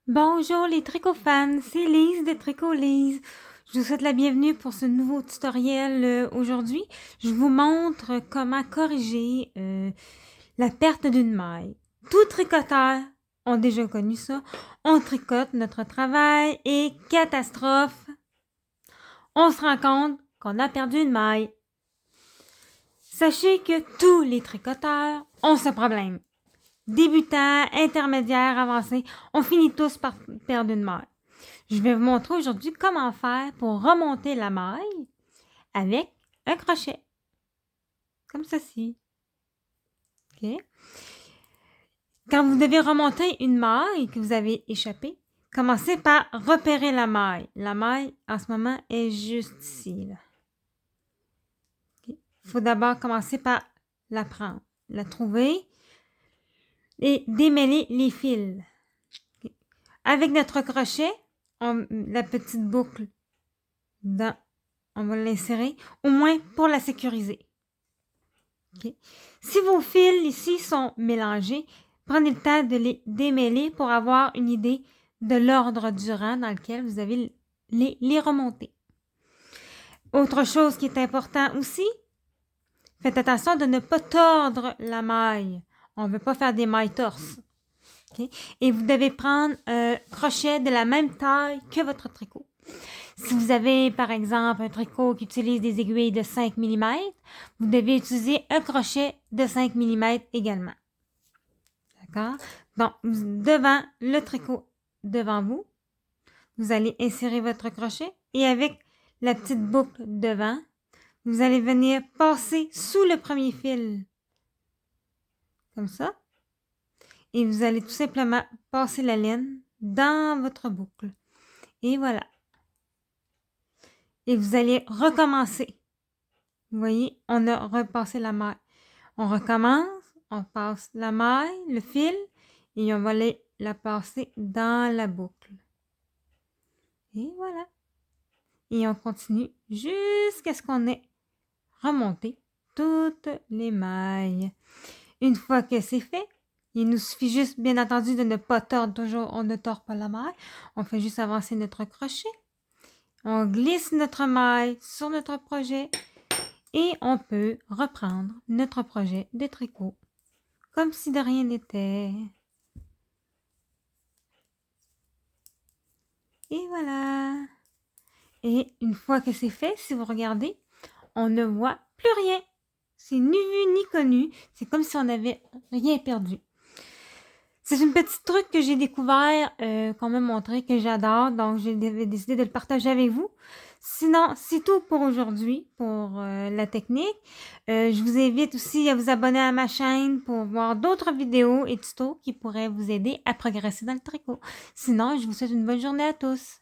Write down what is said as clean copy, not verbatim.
Bonjour les tricots-fans, c'est Lise de Tricot Lise. Je vous souhaite la bienvenue pour ce nouveau tutoriel aujourd'hui. Je vous montre comment corriger la perte d'une maille. Tout tricoteur ont déjà connu ça. On tricote, notre travail est catastrophe. On se rend compte qu'on a perdu une maille. Sachez que tous les tricoteurs ont ce problème. Débutants, intermédiaires, avancés, on finit tous par perdre une maille. Je vais vous montrer aujourd'hui comment faire pour remonter la maille avec un crochet. Comme ceci. Okay. Quand vous devez remonter une maille que vous avez échappée, commencez par repérer la maille. La maille, en ce moment, est juste ici. Il faut d'abord commencer par la prendre, la trouver et démêler les fils. Okay. Avec notre crochet, la petite boucle, on va l'insérer, au moins pour la sécuriser. Okay. Si vos fils ici sont mélangés, prenez le temps de les démêler pour avoir une idée de l'ordre du rang dans lequel vous avez les remonter. Autre chose qui est important aussi, faites attention de ne pas tordre la maille. On ne veut pas faire des mailles torses. Okay? Et vous devez prendre un crochet de la même taille que votre tricot. Si vous avez, par exemple, un tricot qui utilise des aiguilles de 5 mm, vous devez utiliser un crochet de 5 mm également. D'accord? Donc, devant le tricot, devant vous, vous allez insérer votre crochet et avec la petite boucle devant, vous allez venir passer sous le premier fil. Comme ça. Et vous allez tout simplement passer la laine dans votre boucle. Et voilà. Et vous allez recommencer. Vous voyez, on a repassé la maille. On recommence, on passe la maille, le fil, et on va la passer dans la boucle. Et voilà. Et on continue jusqu'à ce qu'on ait remonté toutes les mailles. Une fois que c'est fait, il nous suffit juste, bien entendu, de ne pas tordre toujours. On ne tord pas la maille. On fait juste avancer notre crochet. On glisse notre maille sur notre projet et on peut reprendre notre projet de tricot comme si de rien n'était. Et voilà. Et une fois que c'est fait, si vous regardez, on ne voit plus rien. C'est ni vu ni connu. C'est comme si on n'avait rien perdu. C'est une petite truc que j'ai découvert, qu'on m'a montré, que j'adore. Donc, j'ai décidé de le partager avec vous. Sinon, c'est tout pour aujourd'hui, pour la technique. Je vous invite aussi à vous abonner à ma chaîne pour voir d'autres vidéos et tutos qui pourraient vous aider à progresser dans le tricot. Sinon, je vous souhaite une bonne journée à tous.